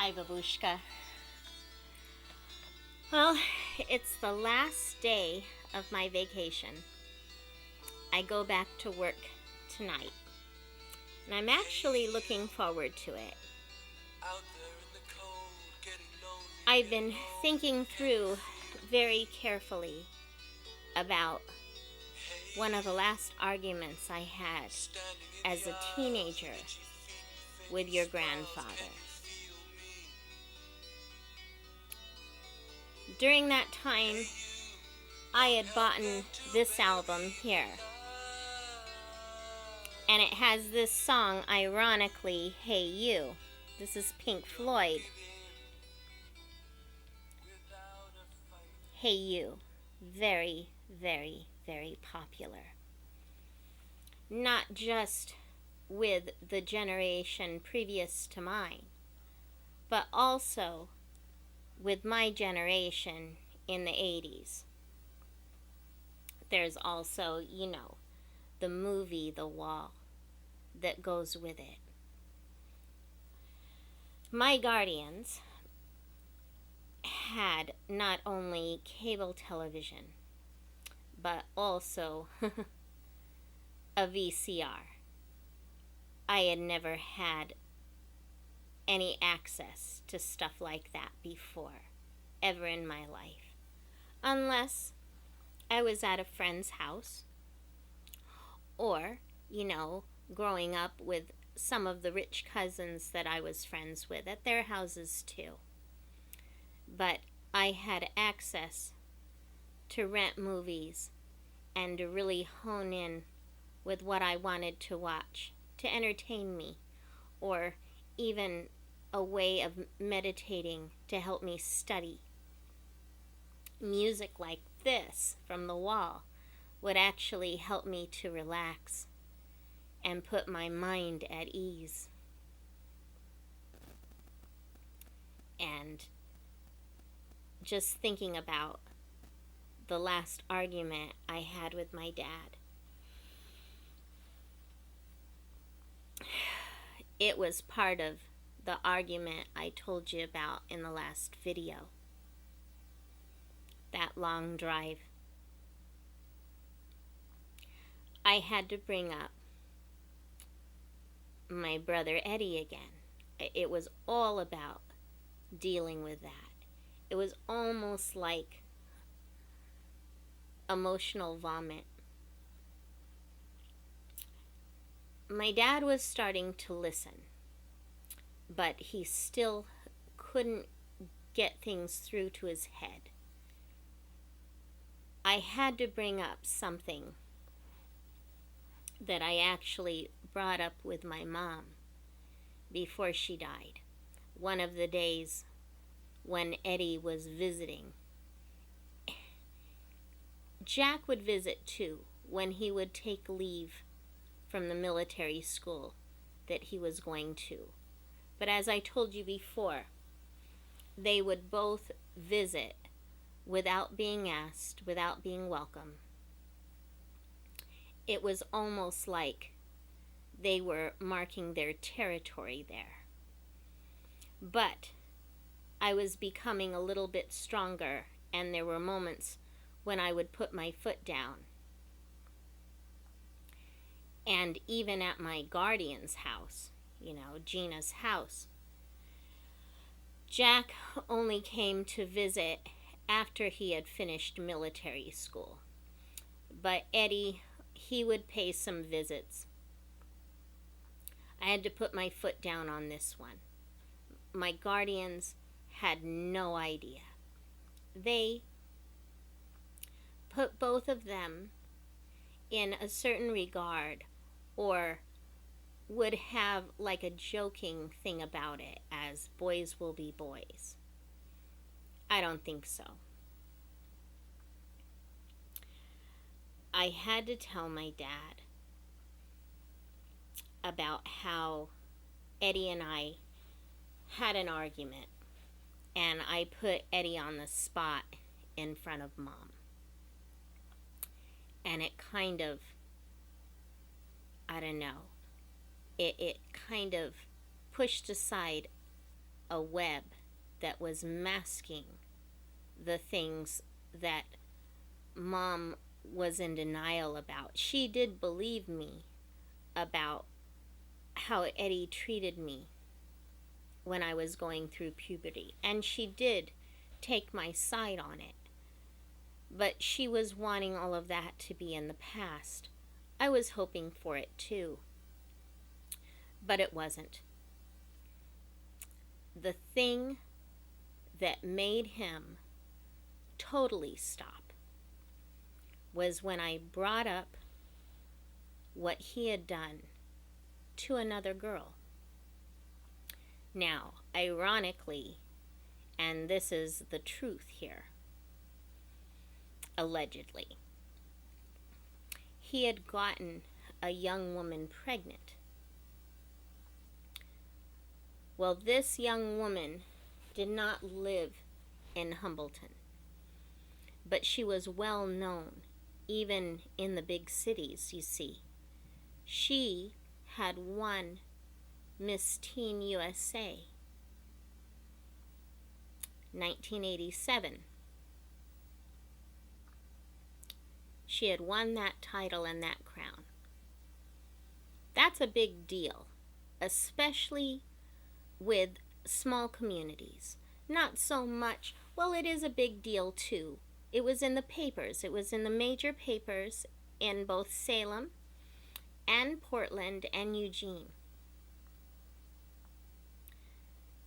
Hi, babushka. Well, it's the last day of my vacation. I go back to work tonight, and I'm actually looking forward to it. I've been thinking through very carefully about one of the last arguments I had as a teenager with your grandfather. During that time, I had bought this album here, and it has this song, ironically, Hey You. This is Pink Floyd. Hey You. Very, very, very popular. Not just with the generation previous to mine, but also with my generation in the 80s. There's also, the movie The Wall that goes with it. My guardians had not only cable television, but also a VCR. I had never had any access to stuff like that before, ever in my life. Unless I was at a friend's house, or, growing up with some of the rich cousins that I was friends with at their houses too. But I had access to rent movies and to really hone in with what I wanted to watch to entertain me, or even a way of meditating to help me study. Music like this from The Wall would actually help me to relax and put my mind at ease. And just thinking about the last argument I had with my dad, it was part of the argument I told you about in the last video. That long drive. I had to bring up my brother Eddy again. It was all about dealing with that. It was almost like emotional vomit. My dad was starting to listen, but he still couldn't get things through to his head. I had to bring up something that I actually brought up with my mom before she died. One of the days when Eddy was visiting. Jack would visit too when he would take leave from the military school that he was going to. But as I told you before, they would both visit without being asked, without being welcome. It was almost like they were marking their territory there. But I was becoming a little bit stronger, and there were moments when I would put my foot down. And even at my guardian's house, Gina's house, Jack only came to visit after he had finished military school. But Eddy, he would pay some visits. I had to put my foot down on this one. My guardians had no idea. They put both of them in a certain regard, or would have like a joking thing about it, as boys will be boys. I don't think so. I had to tell my dad about how Eddy and I had an argument, and I put Eddy on the spot in front of Mom. And it kind of, I don't know, it kind of pushed aside a web that was masking the things that Mom was in denial about. She did believe me about how Eddy treated me when I was going through puberty, and she did take my side on it. But she was wanting all of that to be in the past. I was hoping for it too, but it wasn't. The thing that made him totally stop was when I brought up what he had done to another girl. Now, ironically, and this is the truth here, allegedly, he had gotten a young woman pregnant. Well, this young woman did not live in Humbleton, but she was well known, even in the big cities, you see. She had won Miss Teen USA 1987. She had won that title and that crown. That's a big deal, especially with small communities. Not so much, well, it is a big deal too. It was in the papers. It was in the major papers in both Salem and Portland and Eugene.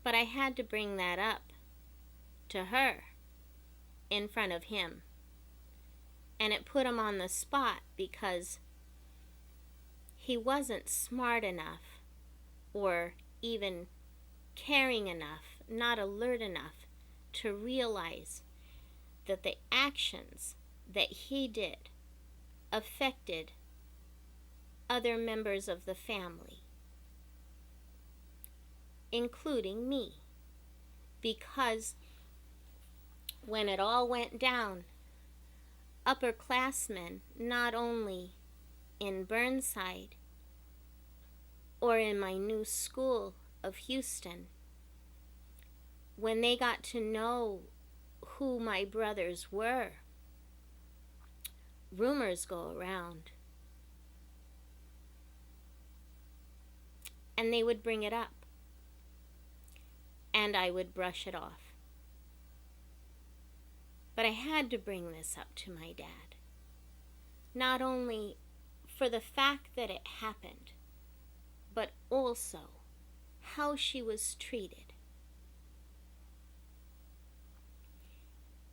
But I had to bring that up to her in front of him. And it put him on the spot because he wasn't smart enough or even caring enough, not alert enough to realize that the actions that he did affected other members of the family, including me. Because when it all went down, upperclassmen, not only in Burnside or in my new school of Houston, when they got to know who my brothers were, rumors go around. And they would bring it up. And I would brush it off. But I had to bring this up to my dad. Not only for the fact that it happened, but also how she was treated.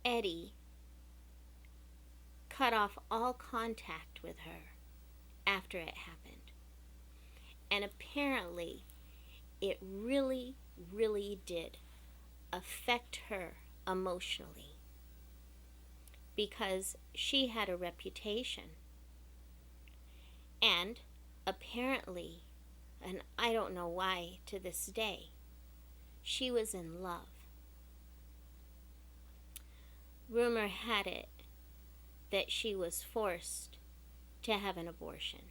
Eddy cut off all contact with her after it happened. And apparently, it really, really did affect her emotionally. Because she had a reputation. And apparently, and I don't know why to this day, she was in love. Rumor had it that she was forced to have an abortion.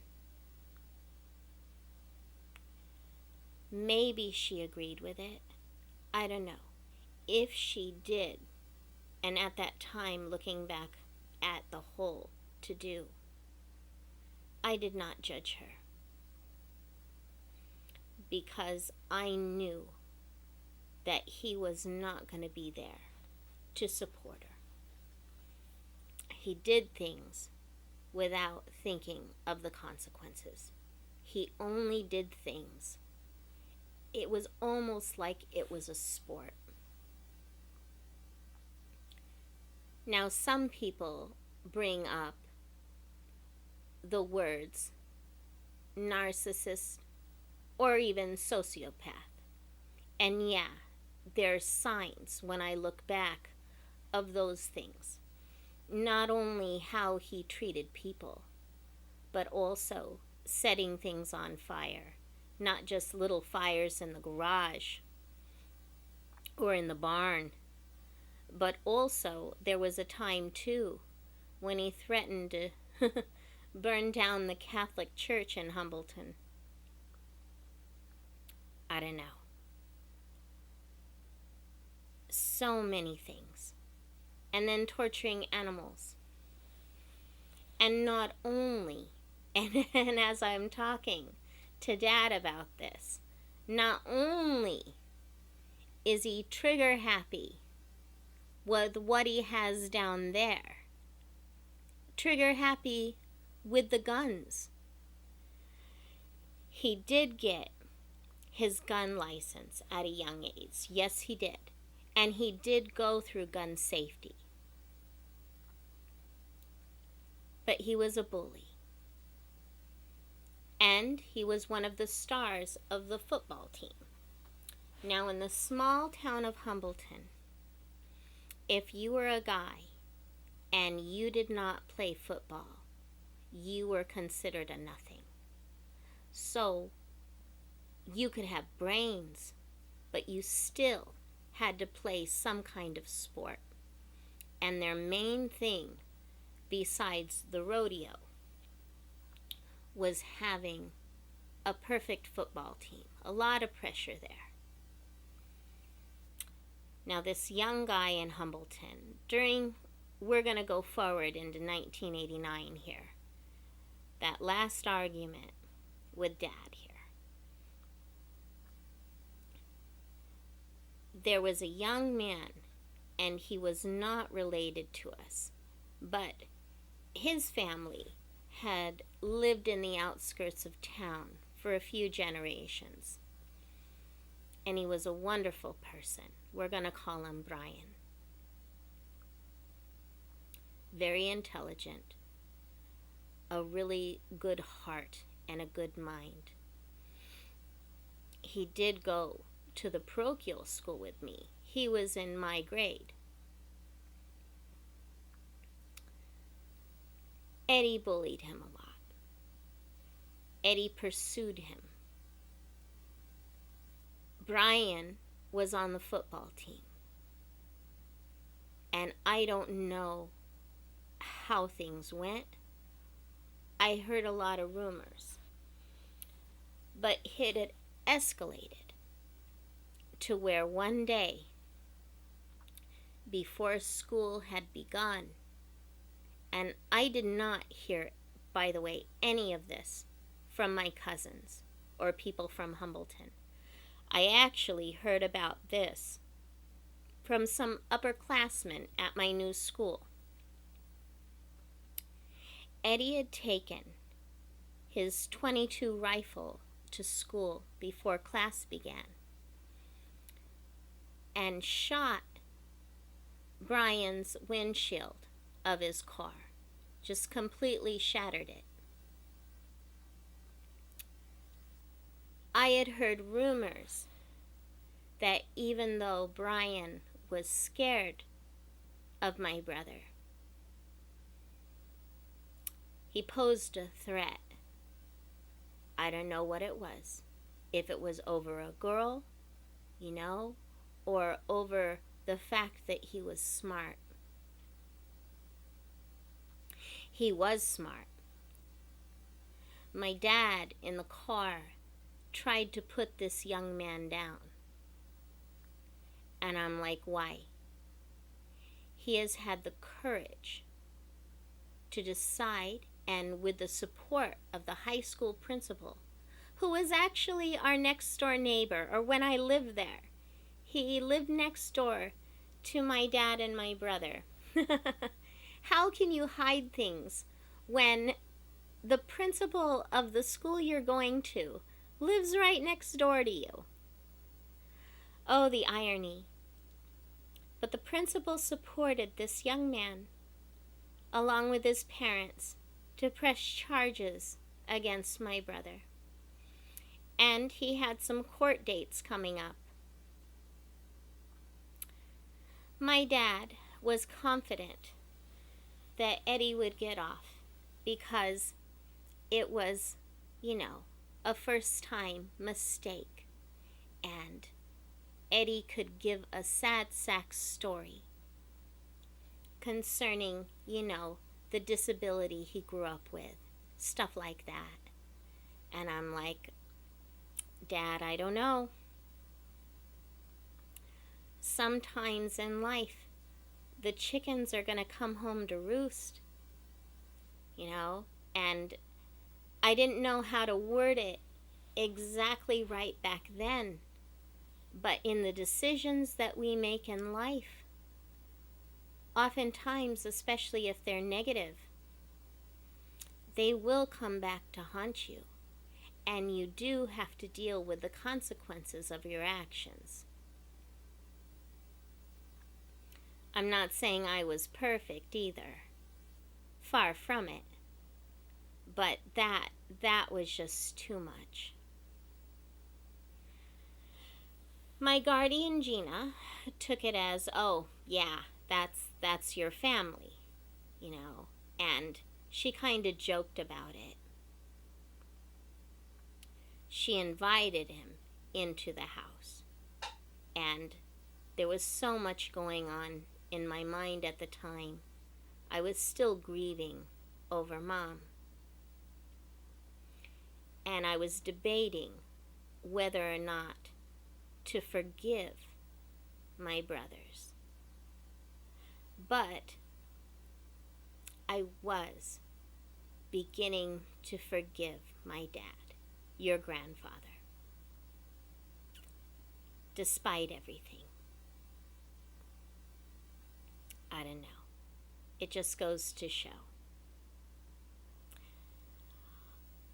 Maybe she agreed with it. I don't know. If she did, and at that time, looking back at the whole to-do, I did not judge her. Because I knew that he was not going to be there to support her. He did things without thinking of the consequences. He only did things. It was almost like it was a sport. Now, some people bring up the words narcissist or even sociopath. And yeah, there's signs when I look back of those things. Not only how he treated people, but also setting things on fire. Not just little fires in the garage or in the barn, but also there was a time too when he threatened to burn down the Catholic Church in Humbleton. I don't know. so many things, and then torturing animals. And not only, and as I'm talking to Dad about this, not only is he trigger happy with what he has down there, trigger happy with the guns. He did get his gun license at a young age. Yes, he did. And he did go through gun safety. But he was a bully. And he was one of the stars of the football team. Now, in the small town of Humbleton, if you were a guy and you did not play football, you were considered a nothing. So, you could have brains, but you still had to play some kind of sport. And their main thing, besides the rodeo, was having a perfect football team. A lot of pressure there. Now, this young guy in Humbleton, we're going to go forward into 1989 here. That last argument with Dad here. There was a young man, and he was not related to us, but his family had lived in the outskirts of town for a few generations. And he was a wonderful person. We're going to call him Brian. Very intelligent, a really good heart and a good mind. He did go to the parochial school with me. He was in my grade. Eddy bullied him a lot. Eddy pursued him. Brian was on the football team. And I don't know how things went. I heard a lot of rumors. But it had escalated to where one day, before school had begun, and I did not hear, by the way, any of this from my cousins or people from Humbleton. I actually heard about this from some upperclassmen at my new school. Eddy had taken his .22 rifle to school before class began and shot Brian's windshield of his car. Just completely shattered it. I had heard rumors that even though Brian was scared of my brother, he posed a threat. I don't know what it was. If it was over a girl, or over the fact that he was smart. He was smart. My dad, in the car, tried to put this young man down. And I'm like, why? He has had the courage to decide, and with the support of the high school principal, who was actually our next door neighbor, or when I lived there. He lived next door to my dad and my brother. How can you hide things when the principal of the school you're going to lives right next door to you? Oh, the irony. But the principal supported this young man, along with his parents, to press charges against my brother. And he had some court dates coming up. My dad was confident that Eddy would get off because it was, a first-time mistake. And Eddy could give a sad sack story concerning, the disability he grew up with, stuff like that. And I'm like, Dad, I don't know. sometimes in life, the chickens are going to come home to roost, you know, and I didn't know how to word it exactly right back then, but in the decisions that we make in life, oftentimes, especially if they're negative, they will come back to haunt you, and you do have to deal with the consequences of your actions. I'm not saying I was perfect either. Far from it. But that was just too much. My guardian Gina took it as, oh, yeah, that's your family, you know, and she kind of joked about it. She invited him into the house, and there was so much going on in my mind at the time. I was still grieving over Mom, and I was debating whether or not to forgive my brothers. But I was beginning to forgive my dad, your grandfather, despite everything. I don't know. It just goes to show.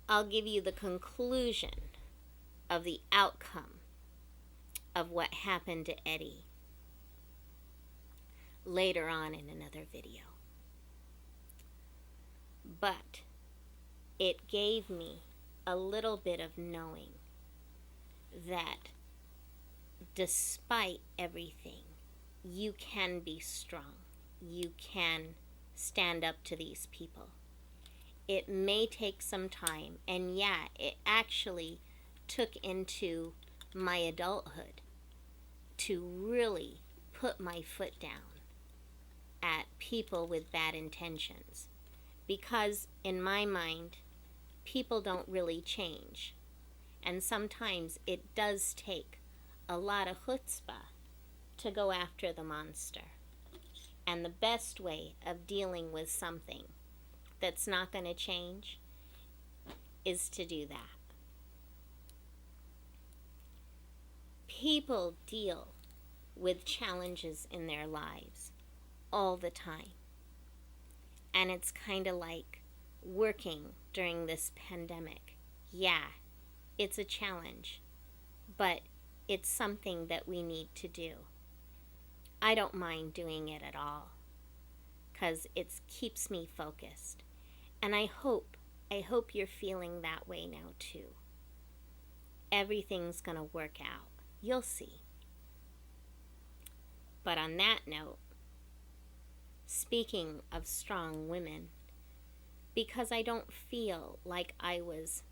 I'll give you the conclusion of the outcome of what happened to Eddy later on in another video. But it gave me a little bit of knowing that despite everything, you can be strong. You can stand up to these people. It may take some time, and yeah, it actually took into my adulthood to really put my foot down at people with bad intentions, because in my mind, people don't really change, and sometimes it does take a lot of chutzpah to go after the monster. And the best way of dealing with something that's not going to change is to do that. People deal with challenges in their lives all the time. And it's kind of like working during this pandemic. Yeah, it's a challenge, but it's something that we need to do. I don't mind doing it at all, because it keeps me focused. And I hope you're feeling that way now too. Everything's going to work out. You'll see. But on that note, speaking of strong women, because I don't feel like I was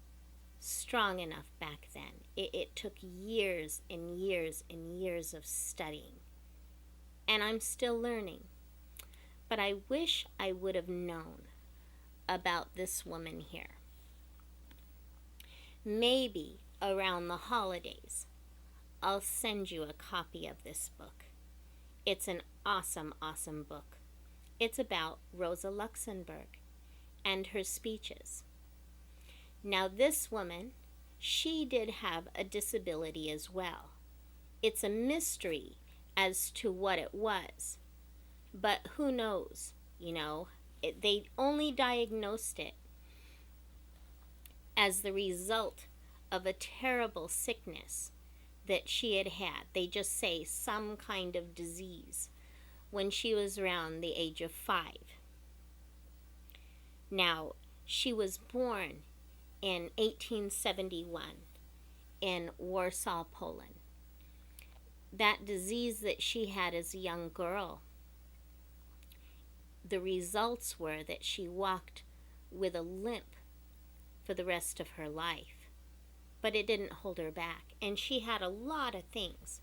strong enough back then. It took years and years and years of studying. And I'm still learning. But I wish I would have known about this woman here. Maybe around the holidays, I'll send you a copy of this book. It's an awesome, awesome book. It's about Rosa Luxemburg and her speeches. Now this woman, she did have a disability as well. It's a mystery as to what it was, but who knows, you know, they only diagnosed it as the result of a terrible sickness that she had had. They just say some kind of disease when she was around the age of 5. Now, she was born in 1871 in Warsaw, Poland. That disease that she had as a young girl, the results were that she walked with a limp for the rest of her life. But it didn't hold her back, and she had a lot of things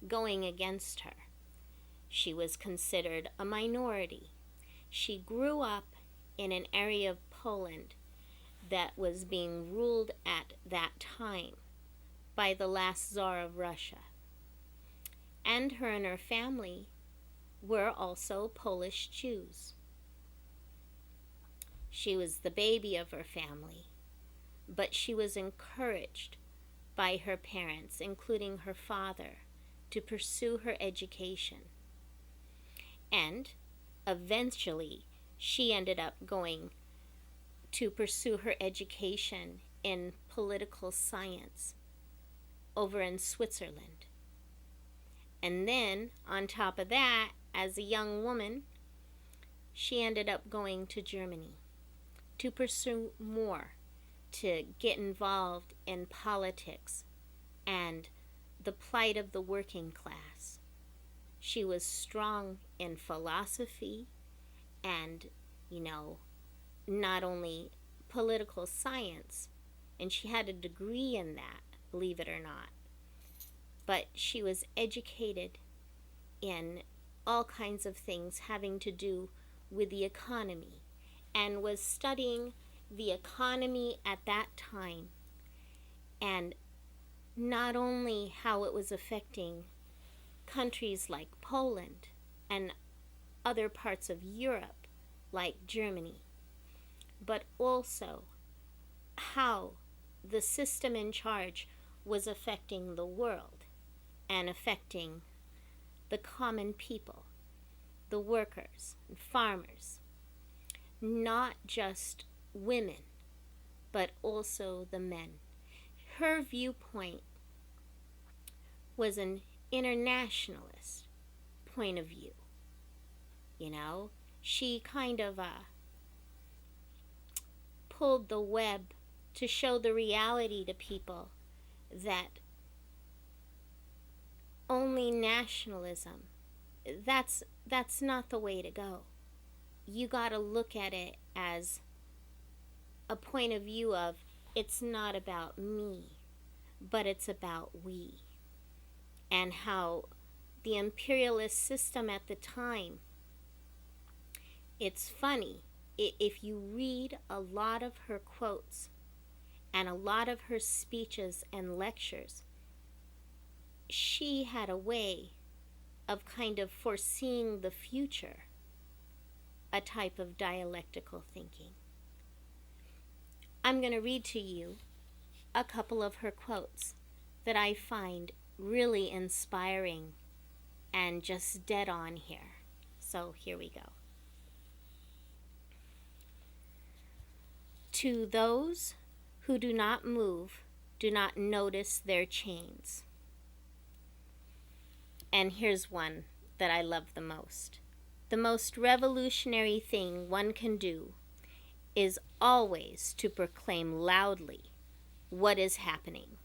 going against her. She was considered a minority. She grew up in an area of Poland that was being ruled at that time by the last Tsar of Russia. and her family were also Polish Jews. She was the baby of her family, but she was encouraged by her parents, including her father, to pursue her education. And eventually, she ended up going to pursue her education in political science over in Switzerland. And then, on top of that, as a young woman, she ended up going to Germany to pursue more, to get involved in politics and the plight of the working class. She was strong in philosophy and, not only political science, and she had a degree in that, believe it or not, but she was educated in all kinds of things having to do with the economy, and was studying the economy at that time, and not only how it was affecting countries like Poland and other parts of Europe like Germany, but also how the system in charge was affecting the world and affecting the common people, the workers and farmers, not just women, but also the men. Her viewpoint was an internationalist point of view. She kind of pulled the web to show the reality to people that only nationalism, that's not the way to go. You got to look at it as a point of view of, it's not about me, but it's about we. And how the imperialist system at the time, it's funny, if you read a lot of her quotes and a lot of her speeches and lectures, she had a way of kind of foreseeing the future, a type of dialectical thinking. I'm going to read to you a couple of her quotes that I find really inspiring and just dead on here. So here we go. To those who do not move, do not notice their chains. And here's one that I love the most. The most revolutionary thing one can do is always to proclaim loudly what is happening.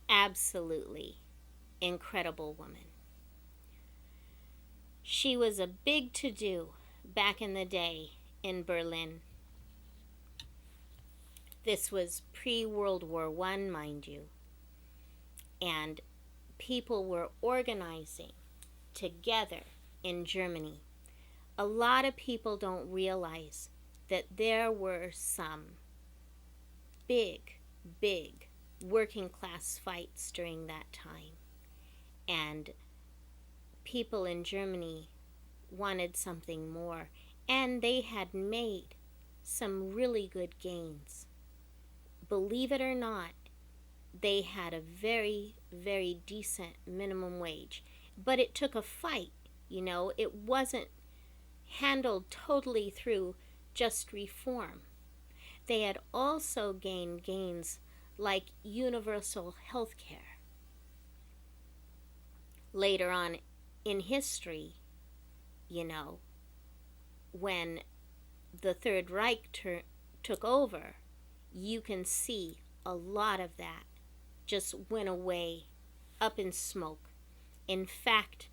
Absolutely incredible woman. She was a big to-do back in the day in Berlin. This was pre-World War I, mind you. And people were organizing together in Germany. A lot of people don't realize that there were some big working class fights during that time. And people in Germany wanted something more. And they had made some really good gains. Believe it or not, they had a very, very decent minimum wage. But it took a fight, It wasn't handled totally through just reform. They had also gained gains like universal health care. Later on in history, when the Third Reich took over, you can see a lot of that just went away up in smoke. In fact,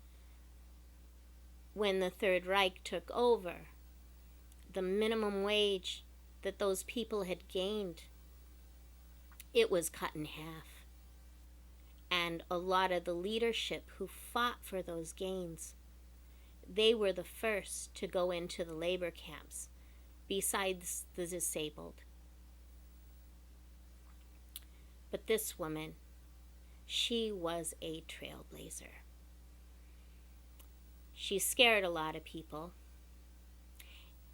when the Third Reich took over, the minimum wage that those people had gained, it was cut in half. And a lot of the leadership who fought for those gains, they were the first to go into the labor camps, besides the disabled. But this woman, She was a trailblazer. She scared a lot of people,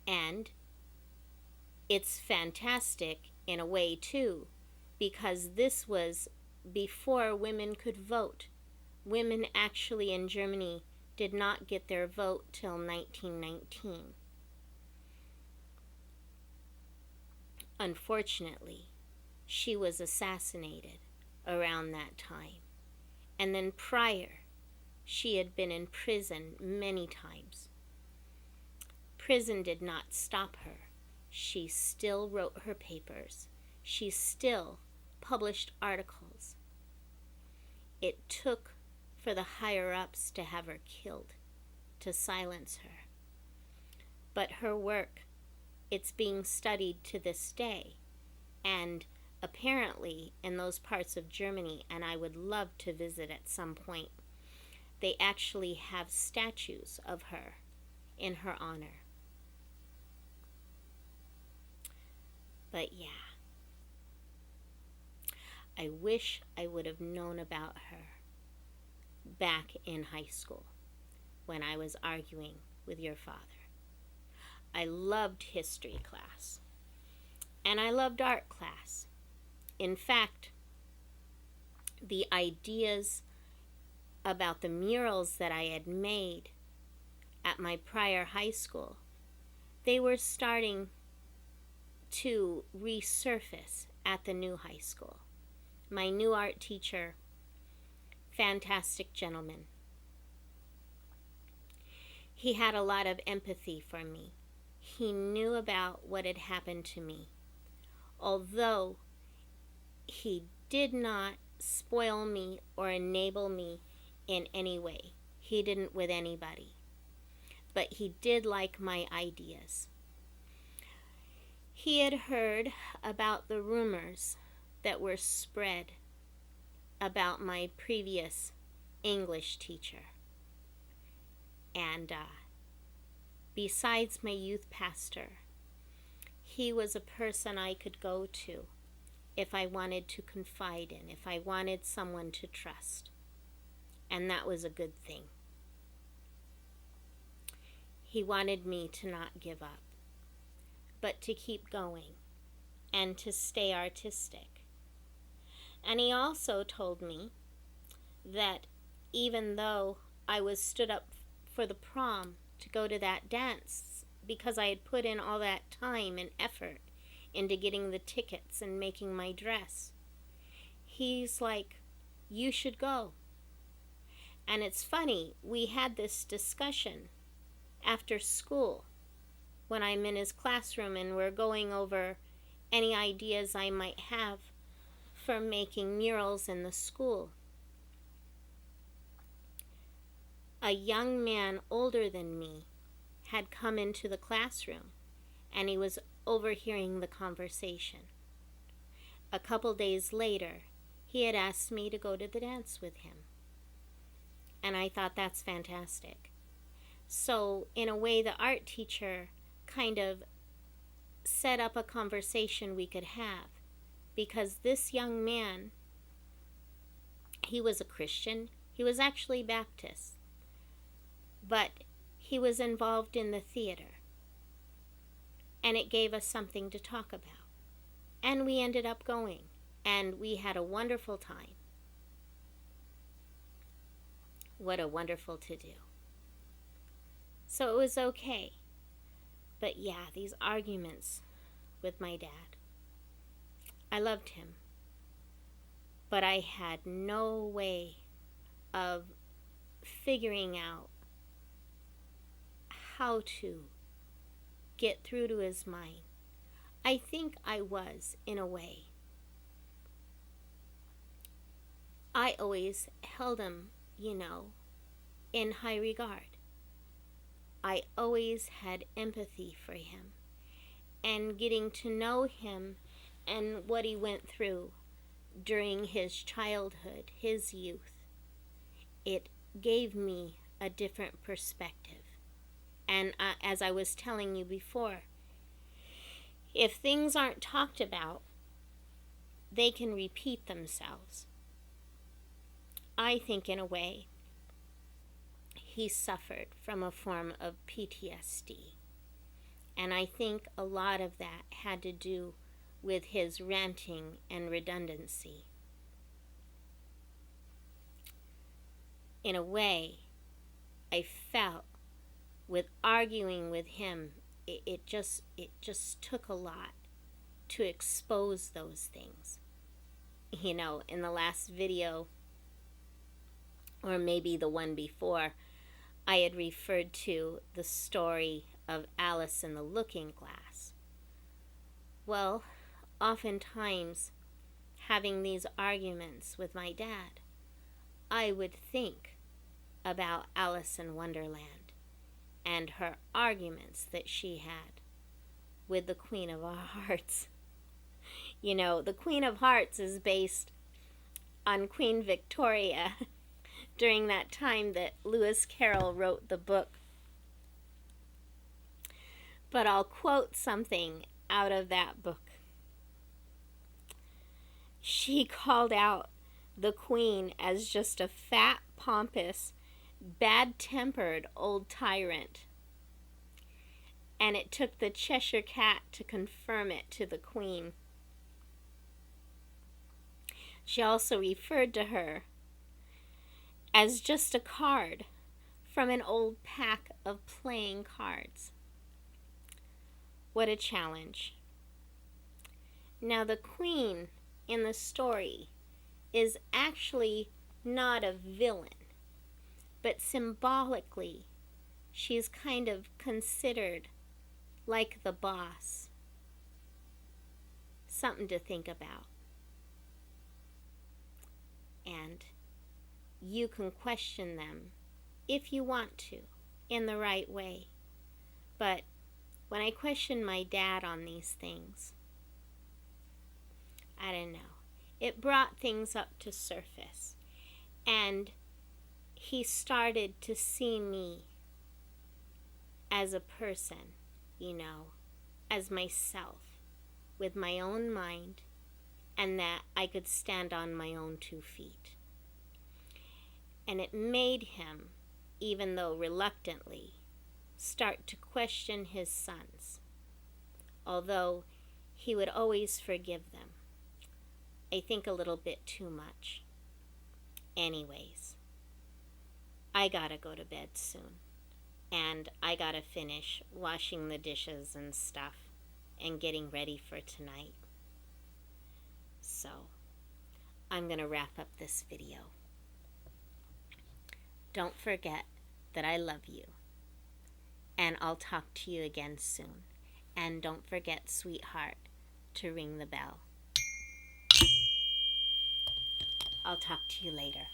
and it's fantastic in a way too, because this was before women could vote. Women actually in Germany did not get their vote till 1919. Unfortunately, she was assassinated around that time. And then prior, she had been in prison many times. Prison did not stop her. She still wrote her papers. She still published articles. It took for the higher-ups to have her killed, to silence her. But her work, it's being studied to this day. And apparently in those parts of Germany, and I would love to visit at some point, they actually have statues of her in her honor. But yeah, I wish I would have known about her back in high school when I was arguing with your father. I loved history class, and I loved art class. In fact, the ideas about the murals that I had made at my prior high school, they were starting to resurface at the new high school. My new art teacher, fantastic gentleman. He had a lot of empathy for me. He knew about what had happened to me. Although he did not spoil me or enable me in any way. He didn't with anybody. But he did like my ideas. He had heard about the rumors that were spread about my previous English teacher. And besides my youth pastor, he was a person I could go to if I wanted to confide in, if I wanted someone to trust. And that was a good thing. He wanted me to not give up, but to keep going and to stay artistic. And he also told me that even though I was stood up for the prom to go to that dance, because I had put in all that time and effort into getting the tickets and making my dress, he's like, you should go. And it's funny, we had this discussion after school when I'm in his classroom and we're going over any ideas I might have for making murals in the school. A young man older than me had come into the classroom and he was overhearing the conversation. A couple days later, he had asked me to go to the dance with him. And I thought that's fantastic. So in a way, the art teacher kind of set up a conversation we could have, because this young man, he was a Christian. He was actually Baptist, but he was involved in the theater, and it gave us something to talk about. And we ended up going, and we had a wonderful time. What a wonderful to-do. So it was okay. But yeah, these arguments with my dad. I loved him, but I had no way of figuring out how to get through to his mind. I think I was, in a way. I always held him, in high regard. I always had empathy for him, and getting to know him and what he went through during his childhood, his youth, it gave me a different perspective. And as I was telling you before, if things aren't talked about, they can repeat themselves. I think in a way he suffered from a form of PTSD. And I think a lot of that had to do with his ranting and redundancy. In a way, I felt with arguing with him, it just took a lot to expose those things. You know, in the last video, or maybe the one before, I had referred to the story of Alice in the Looking Glass. Well, oftentimes, having these arguments with my dad, I would think about Alice in Wonderland and her arguments that she had with the Queen of Hearts. You know, the Queen of Hearts is based on Queen Victoria during that time that Lewis Carroll wrote the book. But I'll quote something out of that book. She called out the Queen as just a fat, pompous, bad-tempered old tyrant. And it took the Cheshire Cat to confirm it to the Queen. She also referred to her as just a card from an old pack of playing cards. What a challenge. Now, the Queen in the story is actually not a villain, but symbolically, she's kind of considered like the boss. Something to think about. And you can question them if you want to, in the right way. But when I questioned my dad on these things, I don't know, it brought things up to surface. And he started to see me as a person, you know, as myself, with my own mind, and that I could stand on my own 2 feet. And it made him, even though reluctantly, start to question his sons, although he would always forgive them. I think a little bit too much. Anyways, I gotta go to bed soon, and I gotta finish washing the dishes and stuff and getting ready for tonight. So, I'm gonna wrap up this video. Don't forget that I love you, and I'll talk to you again soon. And don't forget, sweetheart, to ring the bell. I'll talk to you later.